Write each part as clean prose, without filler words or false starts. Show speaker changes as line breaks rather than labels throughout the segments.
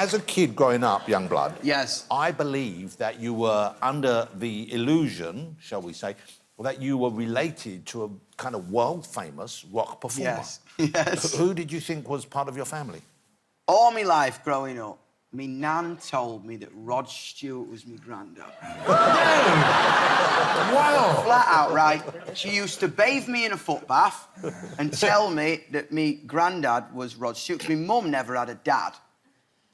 as a kid growing up, Yungblud...
Yes.
I believe that you were under the illusion, shall we say, that you were related to a kind of world-famous rock performer.
Yes, yes.
Who did you think was part of your family?
All my life growing up, me nan told me that Rod Stewart was my granddad.
Wow!
Flat out, right? She used to bathe me in a foot bath and tell me that me granddad was Rod Stewart. My mum never had a dad.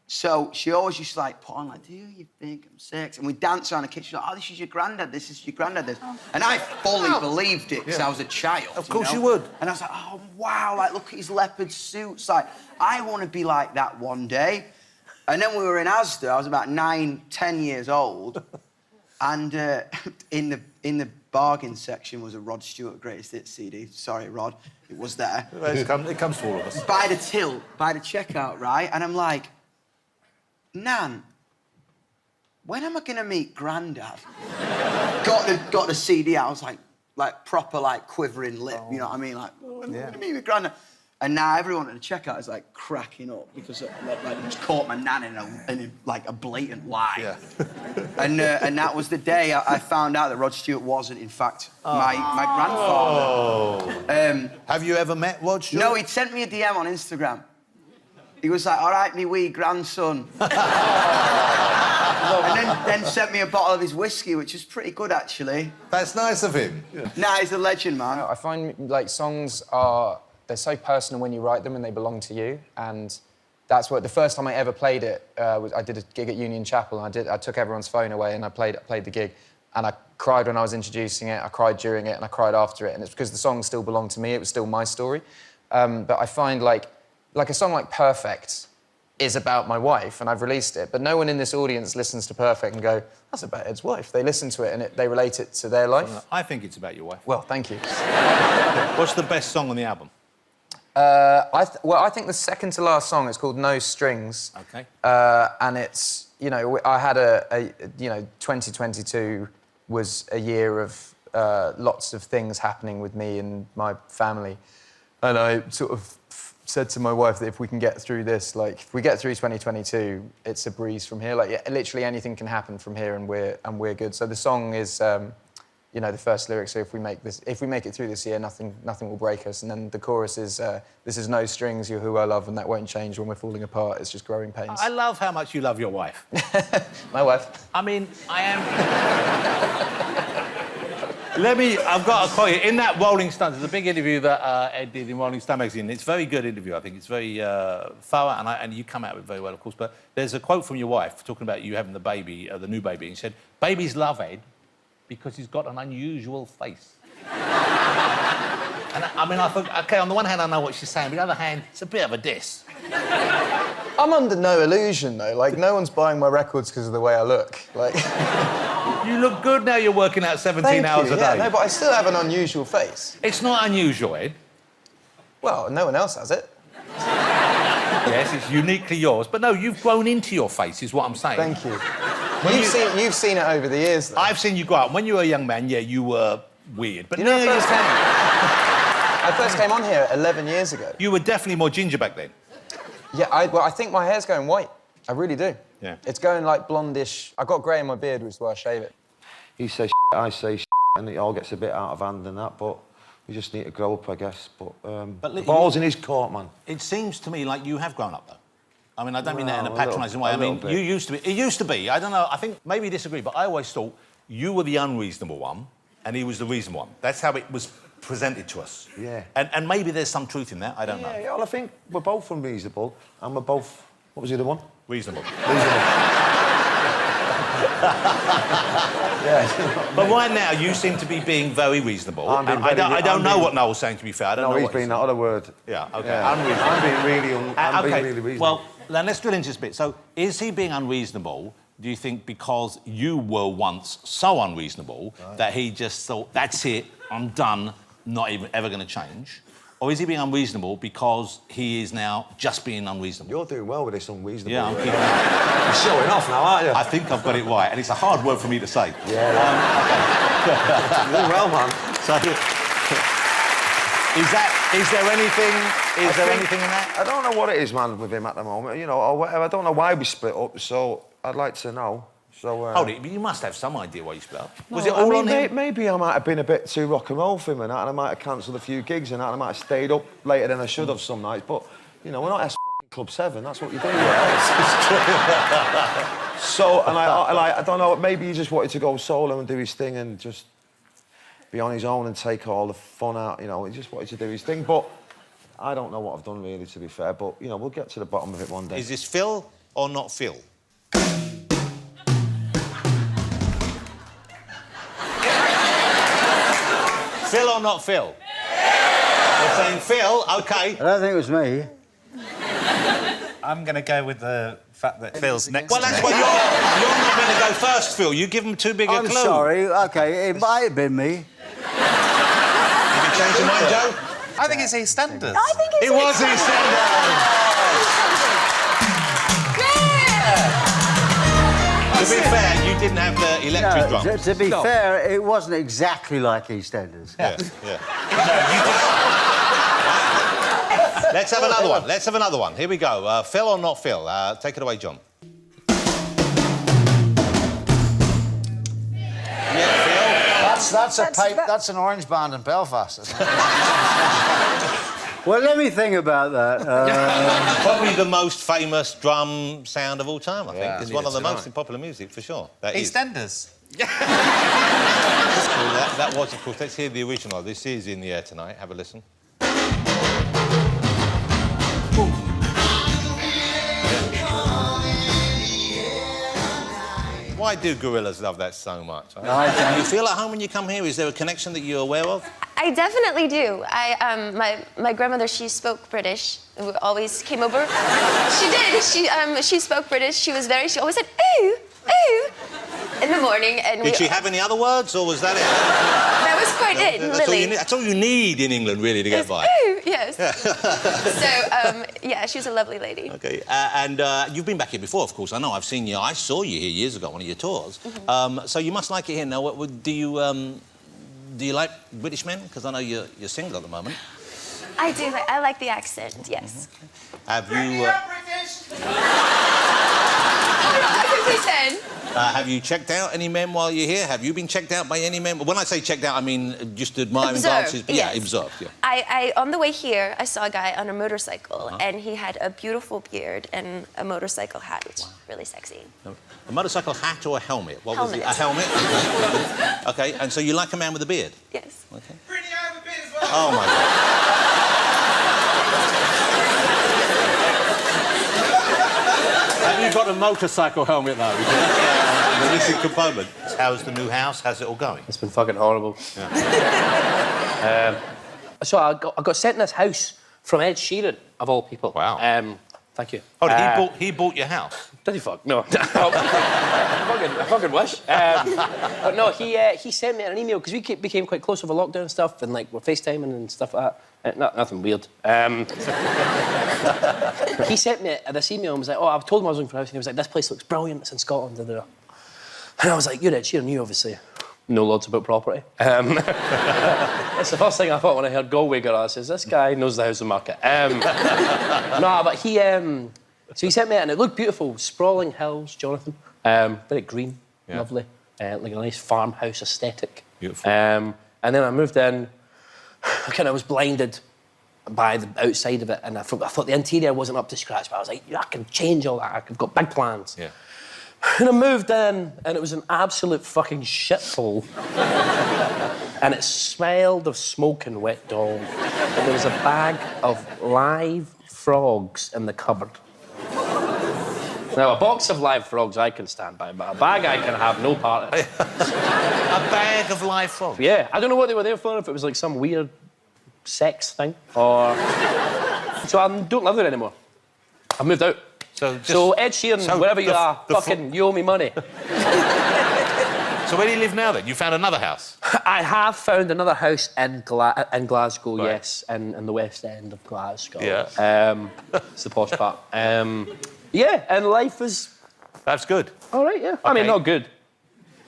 So she always used to like put on like, do you think I'm sexy? And we dance around the kitchen like, oh, this is your granddad, this is your granddad. This. And I fully believed it because I was a child.
Of course you would.
And I was like, oh, wow, like, look at his leopard suits. Like, I want to be like that one day. And then we were in Asda, I was about 9, 10 years old. And in the bargain section was a Rod Stewart Greatest Hits CD. Sorry, Rod, it was there.
It comes to all of us.
By the till, by the checkout, right? And I'm like, Nan, when am I gonna meet Grandad? got the CD out, I was like proper like quivering lip, you know what I mean? Like, when am I gonna meet my Grandad? And now everyone at the checkout is like cracking up because like just caught my nan in like a blatant lie.
Yeah.
And that was the day I found out that Rod Stewart wasn't in fact my grandfather.
Oh. Have you ever met Rod Stewart?
No, he'd sent me a DM on Instagram. He was like, all right, me wee grandson. And then sent me a bottle of his whiskey, which was pretty good, actually.
That's nice of him.
Yeah. Nah, he's a legend, man.
I find, like, songs are... They're so personal when you write them and they belong to you. And that's what... The first time I ever played it, I did a gig at Union Chapel, and I took everyone's phone away and I played the gig. And I cried when I was introducing it, I cried during it, and I cried after it. And it's because the song still belonged to me, it was still my story. But I find, like a song like Perfect is about my wife, and I've released it, but no one in this audience listens to Perfect and go, that's about Ed's wife. They listen to it and they relate it to their life.
I think it's about your wife.
Well, thank you.
What's the best song on the album?
I think the second to last song is called No Strings.
OK.
And it's, you know, I had you know, 2022 was a year of lots of things happening with me and my family. And I sort of said to my wife that if we can get through this, like, if we get through 2022, it's a breeze from here. Like, yeah, literally anything can happen from here, and we're good. So the song is, you know, the first lyrics are, if we make it through this year, nothing will break us. And then the chorus is, this is no strings, you're who I love, and that won't change when we're falling apart. It's just growing pains.
I love how much you love your wife.
My wife.
I mean, I am... I've got to quote you. In that Rolling Stone, there's a big interview that Ed did in Rolling Stone magazine. It's a very good interview, I think. It's very thorough, and you come out with it very well, of course. But there's a quote from your wife talking about you having the baby, the new baby, and she said, babies love Ed because he's got an unusual face. And I mean, I thought, OK, on the one hand, I know what she's saying, but on the other hand, it's a bit of a diss.
I'm under no illusion, though. Like, no one's buying my records because of the way I look. Like...
You look good now you're working out 17 hours a day.
Yeah, no, but I still have an unusual face.
It's not unusual, Ed.
Well, no one else has it.
Yes, it's uniquely yours. But no, you've grown into your face, is what I'm saying.
Thank you. You've seen it over the years, though.
I've seen you grow up. When you were a young man, yeah, you were weird. But
you know, I first came on here 11 years ago.
You were definitely more ginger back then.
Yeah, I think my hair's going white. I really do.
Yeah.
It's going, like, blondish. I've got grey in my beard, which is why I shave it.
He says I say and it all gets a bit out of hand and that, but we just need to grow up, I guess. But the ball's in his court, man.
It seems to me like you have grown up, though. I mean, I don't mean that in a patronising way. I mean, you used to be... It used to be. I don't know. I think maybe you disagree, but I always thought you were the unreasonable one and he was the reasonable one. That's how it was presented to us.
Yeah.
And maybe there's some truth in that. I don't know.
Yeah, well, I think we're both unreasonable and we're both... What was the other one?
Reasonable.
Yeah.
But right now, you seem to be being very reasonable. I don't know what Noel's saying, to be fair. I don't know
he's being that other word.
Yeah, OK.
Yeah.
Unreasonable.
I'm being really reasonable.
Well, then let's drill into this bit. So, is he being unreasonable, do you think, because you were once so unreasonable that he just thought, that's it, I'm done, not even ever going to change? Or is he being unreasonable because he is now just being unreasonable?
You're doing well with this unreasonable.
Yeah, I'm keeping
You're showing off now, aren't you?
I think I've got it right, and it's a hard word for me to say.
Yeah. You're doing well, man.
So, Is there anything in that?
I don't know what it is, man, with him at the moment, you know, or whatever. I don't know why we split up, so I'd like to know. So,
Hold it, you must have some idea why you split up. Was it all on him?
Maybe I might have been a bit too rock and roll for him and that, and I might have cancelled a few gigs and that, and I might have stayed up later than I should have some nights, but, you know, we're not Club 7, that's what you do. So, and I don't know, maybe he just wanted to go solo and do his thing and just be on his own and take all the fun out, you know, he just wanted to do his thing, but I don't know what I've done really, to be fair, but, you know, we'll get to the bottom of it one day.
Is this Phil or not Phil? Phil or not Phil? You're saying Phil, OK.
I don't think it was me.
I'm going to go with the fact that Phil's next
Well,
to
that's
me.
why you're not going to go first, Phil. You give him too big a clue.
I'm sorry. OK, it might have been me.
Have you changed your mind, Joe?
I think it's EastEnders.
I think it's
It was EastEnders. To be fair, you didn't have the electric drums.
To be fair, it wasn't exactly like EastEnders.
Yeah. Let's have another one. Let's have another one. Here we go. Phil or not Phil? Take it away, John. Yeah, Phil.
That's an orange band in Belfast.
Well, let me think about that.
Probably the most famous drum sound of all time, I think.
Yeah,
It's one of the most in popular music, for sure. That is.
EastEnders.
That was, of course. Let's hear the original. This is In the Air Tonight. Have a listen. Why do gorillas love that so much? Do you feel at home when you come here? Is there a connection that you're aware of?
I definitely do. My grandmother, she spoke British. We always came over. She did. She spoke British. She always said ooh, ooh, in the morning. And
Did she have any other words, or was that it?
That was quite it, Lily.
That's all you need in England, really, to get by.
Ooh, yes. So, yeah, she's a lovely lady.
OK, and you've been back here before, of course. I know. I've seen you. I saw you here years ago on one of your tours. So you must like it here. Now, do you like British men? Because I know you're single at the moment.
I do. I like the accent. Yes.
Have you?
I can pretend.
Have you checked out any men while you're here? Have you been checked out by any men? When I say checked out, I mean just admiring glances.
Yes.
Yeah, observed. Yeah.
I on the way here, I saw a guy on a motorcycle, and he had a beautiful beard and a motorcycle hat. Wow. Really sexy.
A motorcycle hat or a helmet? What was
Helmet.
it? A helmet? OK, and so you like a man with a beard?
Yes.
OK. Britney, I have a beard as well. Oh, my God. Have you got a motorcycle helmet, though? The missing component. How's the new house? How's it all going?
It's been fucking horrible. Yeah. So I got sent in this house from Ed Sheeran, of all people.
Wow.
Thank you.
Oh, he bought your house?
Did he fuck? No. I fucking wish. But no, he sent me an email, because we became quite close over lockdown and stuff, and like we're FaceTiming and stuff like that. Nothing weird. He sent me this email and was like, oh, I've told him I was looking for a house, and he was like, this place looks brilliant, it's in Scotland. And I was like, you're Ed Sheeran, you obviously know loads about property. It's the first thing I thought when I heard Galway Garage. Says, this guy knows the housing market. No, but he... so he sent me it, and it looked beautiful. Sprawling hills, Jonathan. Very green, lovely. Like a nice farmhouse aesthetic.
Beautiful.
And then I moved in. I kind of was blinded by the outside of it, and I thought the interior wasn't up to scratch, but I was like, I can change all that. I've got big plans.
Yeah.
And I moved in, and it was an absolute fucking shithole. And it smelled of smoke and wet dog. And there was a bag of live frogs in the cupboard. Now, a box of live frogs I can stand by, but a bag I can have no part of.
A bag of live frogs?
Yeah, I don't know what they were there for, if it was like some weird sex thing, or... So I don't live there anymore. I've moved out. So Ed Sheeran, wherever you are, fucking, you owe me money.
So where do you live now, then? You found another house?
I have found another house in Glasgow, right. Yes, in the West End of Glasgow.
Yeah.
It's the posh part. Yeah, and life is...
That's good.
All right, yeah. Okay. I mean, not good.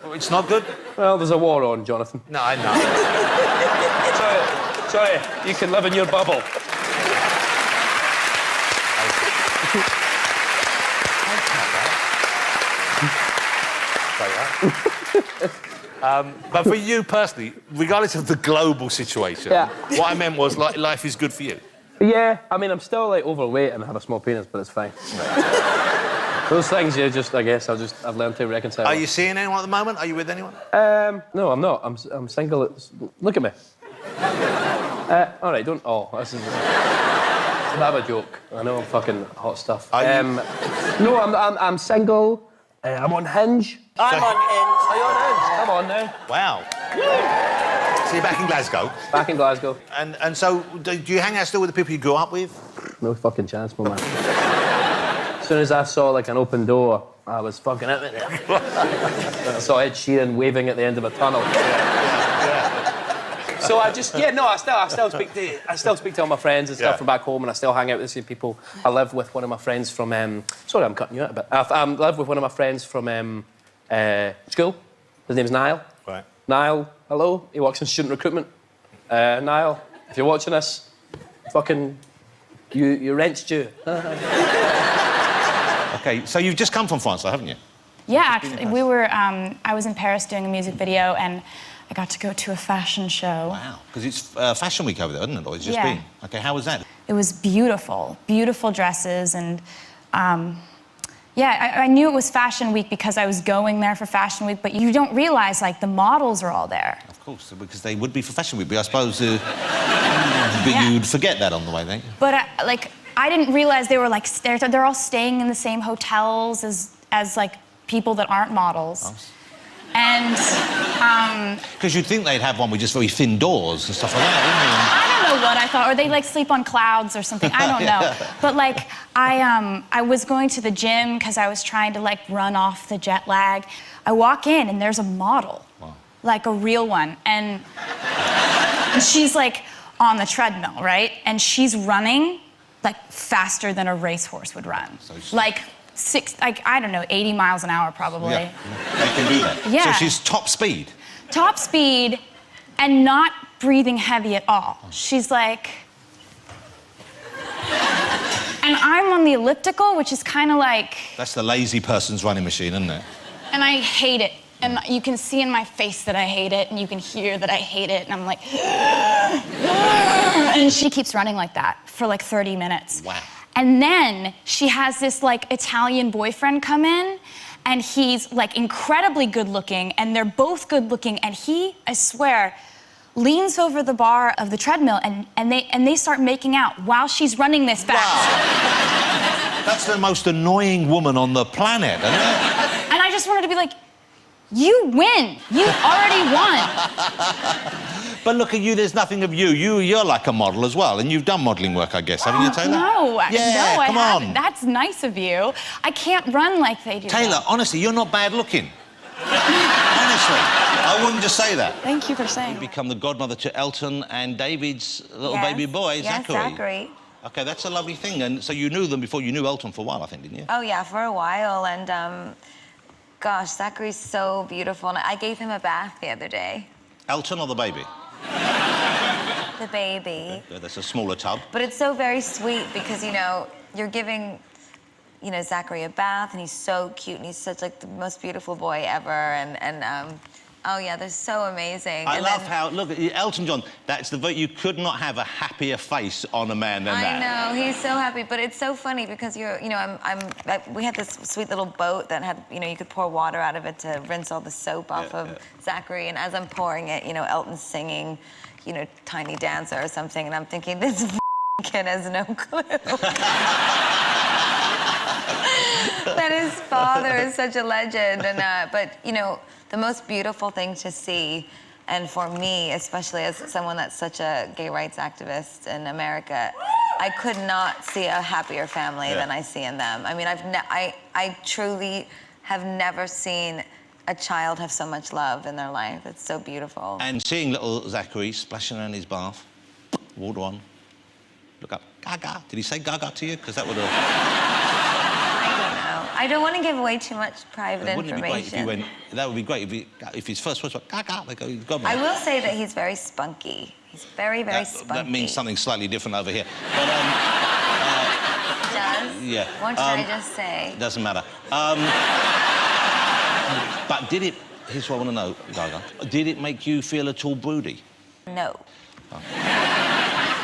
Oh, it's not good?
Well, there's a war on, Jonathan.
No, I know.
Sorry, you can live in your bubble.
But for you personally, regardless of the global situation, what I meant was like life is good for you.
Yeah, I mean, I'm still like overweight and have a small penis, but it's fine. Those things, I guess, I've learned to reconcile.
Are you seeing anyone at the moment? Are you with anyone?
No, I'm not. I'm single. Look at me. All right, don't. Oh, this is. It's a bit of a joke. I know I'm fucking hot stuff. No, I'm single. I'm on Hinge.
I'm on Hinge.
Are you on Hinge? Come on now.
Wow. So you're back in Glasgow?
Back in Glasgow.
And so, do you hang out still with the people you grew up with?
No fucking chance, my man. As soon as I saw, like, an open door, I was fucking out there. I saw Ed Sheeran waving at the end of a tunnel. So I just, I still speak to all my friends and stuff from back home, and I still hang out with the same people. I live with one of my friends from, sorry, I'm cutting you out a bit. I live with one of my friends from school. His name's Niall.
Right. Niall,
hello. He works in student recruitment. Niall, if you're watching this, fucking, your rent's due.
OK, so you've just come from France, though, haven't you?
Yeah, actually, we were, I was in Paris doing a music video, and I got to go to a fashion show.
Wow, because it's Fashion Week over there, isn't it? Or it's just been. OK, how was that?
It was beautiful, beautiful dresses, and I knew it was Fashion Week because I was going there for Fashion Week, but you don't realize, like, the models are all there.
Of course, because they would be for Fashion Week, but I suppose you'd forget that on the way, don't you?
But, I didn't realize they were, like, they're all staying in the same hotels as like, people that aren't models.
Oh.
And,
Because you'd think they'd have one with just very thin doors and stuff like that,
I don't know what I thought, or they like sleep on clouds or something. I don't know. But like, I was going to the gym because I was trying to like run off the jet lag. I walk in and there's a model, like a real one, and she's like on the treadmill, right? And she's running like faster than a racehorse would run, like. I don't know, 80 miles an hour probably.
Yeah, they can do that.
Yeah.
So she's top speed?
Top speed and not breathing heavy at all. She's like... And I'm on the elliptical, which is kind of like...
That's the lazy person's running machine, isn't it?
And I hate it. And you can see in my face that I hate it, and you can hear that I hate it, and I'm like... And she keeps running like that for like 30 minutes.
Wow.
And then she has this like Italian boyfriend come in, and he's like incredibly good looking, and they're both good looking, and he, I swear, leans over the bar of the treadmill and they start making out while she's running this fast.
Wow. That's the most annoying woman on the planet, isn't it?
And I just wanted to be like, you win. You already won.
But look at you, there's nothing of you. You're like a model as well, and you've done modelling work, I guess, haven't you, Taylor?
No,
yeah,
no,
come
I
on.
haven't. That's nice of you. I can't run like they do.
Taylor, honestly, you're not bad looking. Honestly, I wouldn't just say that.
Thank you for saying
You've become the godmother to Elton and David's little baby boy, Zachary.
Yes, Zachary.
OK, that's a lovely thing. And so you knew them before you knew Elton for a while, I think, didn't you?
Oh, yeah, for a while. And, gosh, Zachary's so beautiful. And I gave him a bath the other day.
Elton or the baby?
The baby.
That's a smaller tub.
But it's so very sweet because, you know, you're giving, you know, Zachary a bath, and he's so cute, and he's such, like, the most beautiful boy ever. And oh, yeah, they're so amazing.
I love how, look, Elton John, you could not have a happier face on a man than that.
I know, he's so happy, but it's so funny because we had this sweet little boat that had, you know, you could pour water out of it to rinse all the soap off of Zachary, and as I'm pouring it, you know, Elton's singing, you know, Tiny Dancer or something, and I'm thinking, this kid has no clue. That his father is such a legend, and but, you know, the most beautiful thing to see, and for me, especially as someone that's such a gay rights activist in America, I could not see a happier family than I see in them. I mean, I truly have never seen a child have so much love in their life. It's so beautiful.
And seeing little Zachary splashing around his bath, water on, look up, Gaga. Did he say Gaga to you? Because that would have...
I don't want to give away too much private information.
That would be great if his first words were Gaga, they go, Godmother.
I will say that he's very spunky. He's very, very spunky.
That means something slightly different over here. But,
Does?
yeah.
What should I just say?
Doesn't matter. But did it... Here's what I want to know, Gaga. Did it make you feel at all broody?
No.
Oh.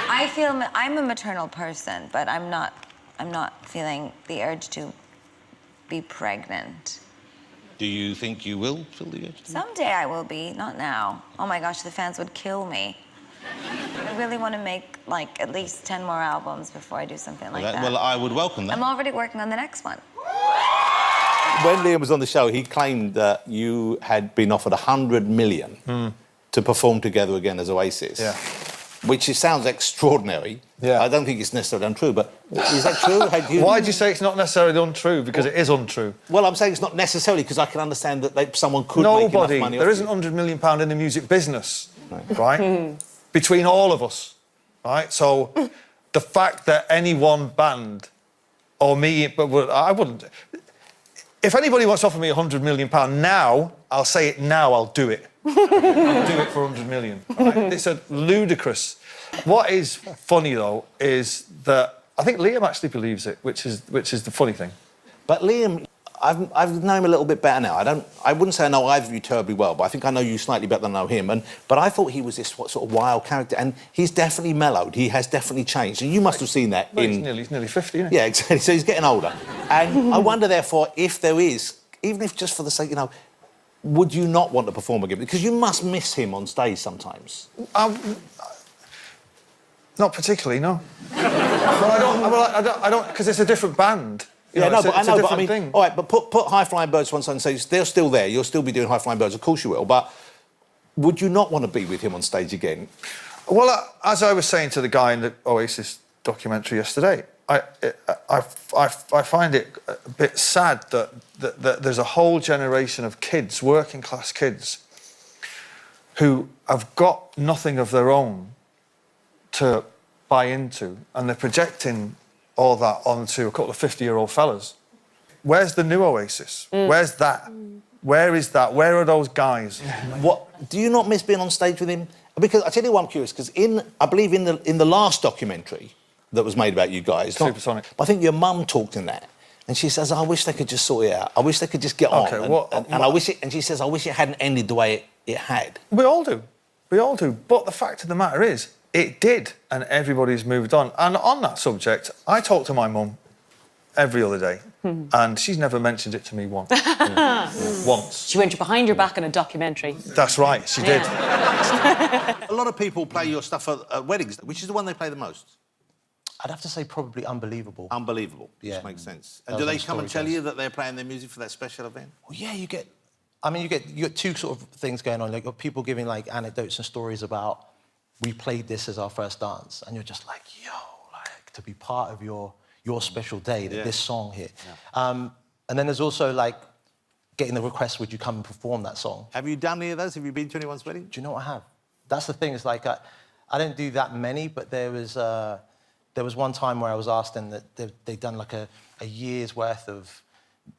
I'm a maternal person, but I'm not feeling the urge to be pregnant.
Do you think you will feel the urge?
Someday I will be, not now. Oh my gosh, the fans would kill me. I really want to make, like, at least 10 more albums before I do something like that.
Well, I would welcome that.
I'm already working on the next one.
When Liam was on the show, he claimed that you had been offered 100 million to perform together again as Oasis.
Yeah.
Which sounds extraordinary.
Yeah.
I don't think it's necessarily untrue, but is that true?
Why do you say it's not necessarily untrue? Because it is untrue.
Well, I'm saying it's not necessarily because I can understand that someone could make enough money.
There isn't £100 million in the music business, right? Between all of us, right? So the fact that any one band or me, but I wouldn't. If anybody wants to offer me £100 million now, I'll say it now. I'll do it. I'll do it for 100 million. Right? It's a ludicrous. What is funny though is that I think Liam actually believes it, which is the funny thing.
But Liam, I've known him a little bit better now. I wouldn't say I know either of you terribly well, but I think I know you slightly better than I know him. But I thought he was this sort of wild character, and he's definitely mellowed. He has definitely changed, and you must have seen that.
Well, he's nearly 50, isn't he?
Yeah, exactly. So he's getting older, and I wonder therefore if there is, even if just for the sake, would you not want to perform again? Because you must miss him on stage sometimes.
Not particularly, no. I don't, because it's a different band.
Yeah, no, but I know, but I mean,
thing.
all right, but put High Flying Birds to one side and say they're still there. You'll still be doing High Flying Birds, of course you will. But would you not want to be with him on stage again?
Well, as I was saying to the guy in the Oasis documentary yesterday, I find it a bit sad that there's a whole generation of kids, working class kids, who have got nothing of their own to buy into, and they're projecting all that onto a couple of 50-year-old fellas. Where's the new Oasis? Where's that? Where is that? Where are those guys?
What do you not miss being on stage with him? Because I tell you why I'm curious. Because I believe in the last documentary that was made about you guys,
Supersonic.
I think your mum talked in that, and she says, "I wish they could just sort it out. I wish they could just get on." And I wish it. And she says, "I wish it hadn't ended the way it had."
We all do. We all do. But the fact of the matter is, it did, and everybody's moved on. And on that subject, I talk to my mum every other day, and she's never mentioned it to me once. Once.
She went behind your back in a documentary.
That's right, she did.
A lot of people play your stuff at weddings. Which is the one they play the most?
I'd have to say probably Unbelievable.
Unbelievable.
Yeah.
Which makes sense. And do they come and tell you that they're playing their music for that special event?
Well, yeah, you get two sort of things going on. Like people giving like anecdotes and stories about, we played this as our first dance, and you're just like, yo, like to be part of your special day, that this song hit. Yeah. And then there's also like getting the request, would you come and perform that song?
Have you done any of those? Have you been to anyone's wedding?
Do you know what I have? That's the thing. It's like I don't do that many, but there was one time where I was asked, and that they'd done like a year's worth of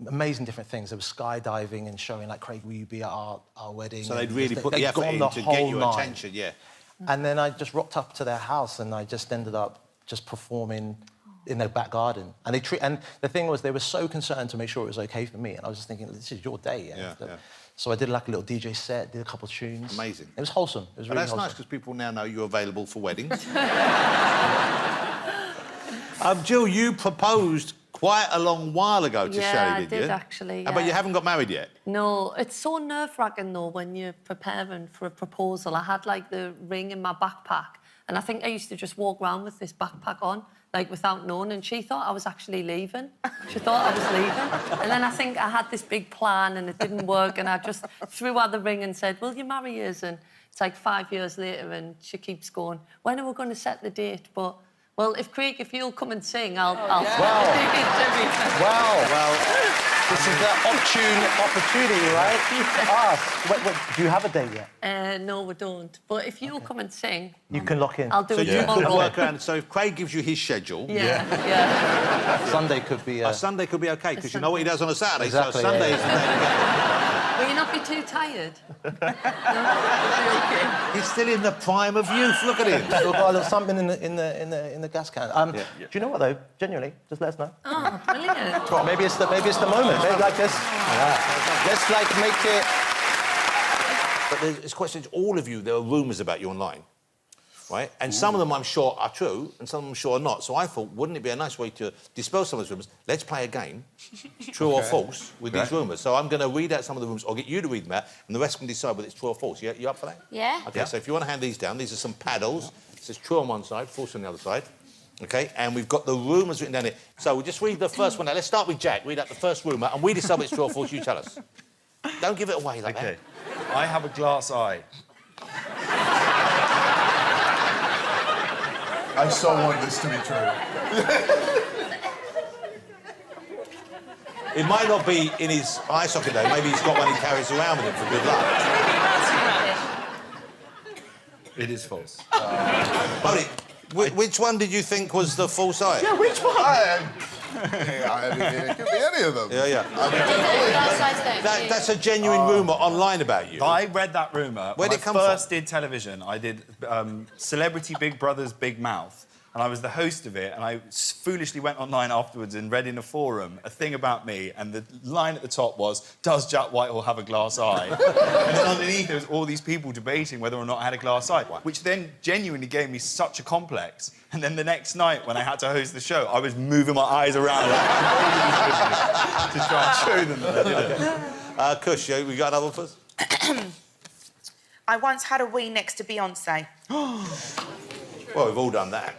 amazing different things. There was skydiving and showing like, Craig, will you be at our wedding?
So they'd really put the effort in to get your attention, yeah.
And then I just rocked up to their house, and I just ended up just performing in their back garden. And and the thing was, they were so concerned to make sure it was okay for me. And I was just thinking, this is your day. So I did like a little DJ set, did a couple of tunes.
Amazing.
It was wholesome. It was really
that's
wholesome.
nice, because people now know you're available for weddings. Jill, you proposed quite a long while ago to Shelley, did you?
Yeah, I did actually. Yeah.
But you haven't got married yet?
No, it's so nerve-wracking though when you're preparing for a proposal. I had like the ring in my backpack, and I think I used to just walk around with this backpack on, like without knowing, and she thought I was actually leaving. She thought I was leaving. And then I think I had this big plan and it didn't work, and I just threw her the ring and said, will you marry us? And it's like 5 years later and she keeps going, when are we going to set the date? But well, if you'll come and sing, I'll
Wow. Well, this is the opportunity, right?
Yeah.
Do you have a date yet?
No, we don't. But if you'll come and sing,
you can lock in.
I'll do it
you
tomorrow.
could work around. So if Craig gives you his schedule,
Sunday could be.
Sunday could be okay, because you know what he does on a Saturday.
Exactly,
so Sunday is the day to go.
Will you not be too tired? No? You'll be okay.
He's still in the prime of youth. Look at him.
Still got a little something in the gas can. Do you know what though? Genuinely, just let us know.
Oh, brilliant.
Maybe it's the moment. Maybe like this. Let's like make it.
But there's questions. All of you, there are rumours about you online, right? And some of them I'm sure are true, and some of them I'm sure are not. So I thought, wouldn't it be a nice way to dispel some of those rumours? Let's play a game, true or false, with these rumours. So I'm going to read out some of the rumours, or get you to read them out, and the rest can decide whether it's true or false. You up for that?
Yeah.
OK, so if you want to hand these down, these are some paddles. It says true on one side, false on the other side. OK, and we've got the rumours written down here. So we'll just read the first one out. Let's start with Jack. Read out the first rumour, and we decide whether it's true or false. You tell us. Don't give it away like that.
I have a glass eye.
I so want this to be true.
It might not be in his eye socket, though. Maybe he's got one he carries around with him for good luck.
It is false.
Buddy, which one did you think was the false eye?
Yeah, which one? It could be any of them.
Yeah. That's a genuine rumour online about you.
I read that rumour
Where'd
when
it come
I first did television. I did Celebrity Big Brother's Big Mouth, and I was the host of it, and I foolishly went online afterwards and read in a forum a thing about me, and the line at the top was, does Jack Whitehall have a glass eye? And then underneath there was all these people debating whether or not I had a glass eye, which then genuinely gave me such a complex. And then the next night, when I had to host the show, I was moving my eyes around like, to try and show them that I did it.
Kush, we got another one for us?
I once had a wee next to Beyonce.
Well, we've all done that.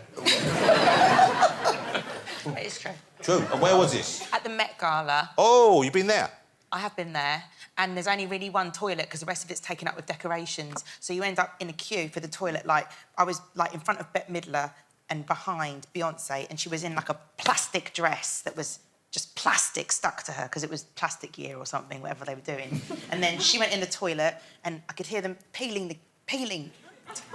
It is true.
True. And where was this?
At the Met Gala.
Oh, you've been there?
I have been there, and there's only really one toilet because the rest of it's taken up with decorations. So you end up in a queue for the toilet. Like, I was, like, in front of Bette Midler and behind Beyonce, and she was in, like, a plastic dress that was just plastic stuck to her because it was plastic year or something, whatever they were doing. And then she went in the toilet, and I could hear them peeling,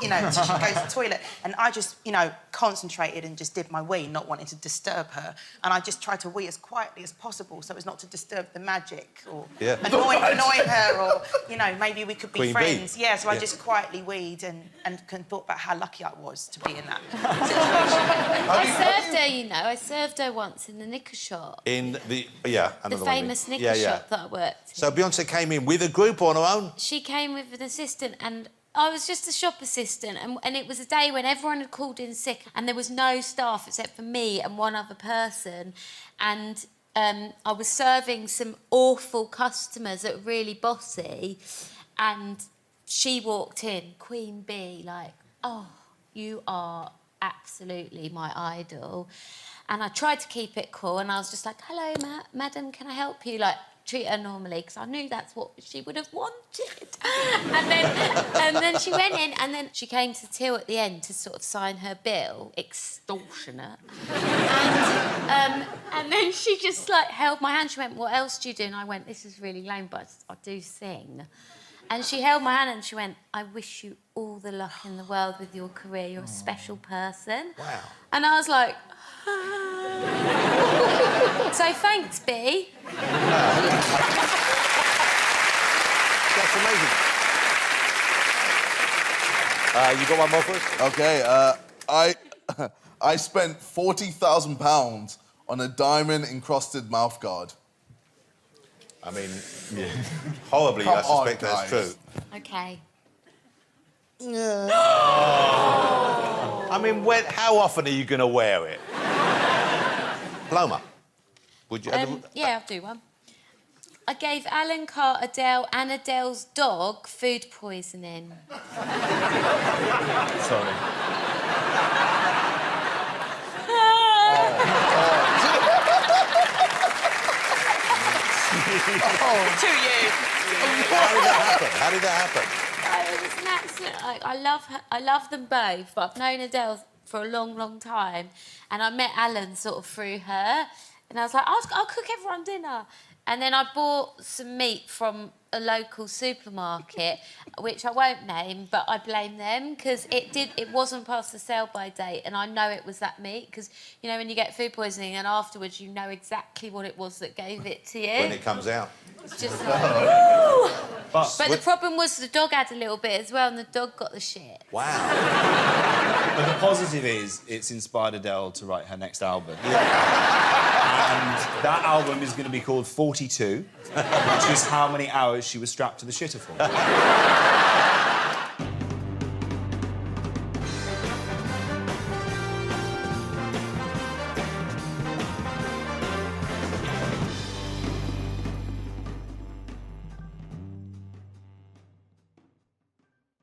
you know, until she goes to the toilet. And I just, you know, concentrated and just did my wee, not wanting to disturb her. And I just tried to wee as quietly as possible so as not to disturb the magic or annoy her, or, you know, maybe we could be
Queen
friends.
bee.
Yeah, so I just quietly weed and thought about how lucky I was to be in that situation.
I served her, you know. I served her once in the knicker shop.
In the...
The famous knicker shop that I worked in.
So Beyonce came in with a group or on her own?
She came with an assistant, and I was just a shop assistant, and it was a day when everyone had called in sick and there was no staff except for me and one other person, and I was serving some awful customers that were really bossy, and she walked in, Queen Bee, like, oh, you are absolutely my idol. And I tried to keep it cool, and I was just like, hello, madam, can I help you? Like, treat her normally, because I knew that's what she would have wanted. And then she went in, and then she came to the till at the end to sort of sign her bill. Extortionate. And then she just, like, held my hand. She went, what else do you do? And I went, this is really lame, but I do sing. And she held my hand and she went, I wish you all the luck in the world with your career. You're a special person.
Wow.
And I was like... So thanks, B.
That's amazing. You got one more for us?
Okay, I spent £40,000 on a diamond-encrusted mouthguard.
I mean, horribly, I suspect that's true.
Okay.
I mean, how often are you going to wear it? Paloma, would you...
Yeah, I'll do one. I gave Alan Carr, Adele and Adele's dog food poisoning.
Sorry.
To you.
How did that happen?
It was an accident. I love them both, but I've known Adele for a long, long time, and I met Alan sort of through her, and I was like, I'll cook everyone dinner. And then I bought some meat from a local supermarket, which I won't name, but I blame them because it wasn't past the sell-by date, and I know it was that meat because, you know, when you get food poisoning and afterwards you know exactly what it was that gave it to you.
When it comes out.
was just like, woo!
But
But the problem was the dog had a little bit as well, and the dog got the shit.
Wow. But the positive is it's inspired Adele to write her next album. And that album is going to be called 42, which is how many hours she was strapped to the shitter for.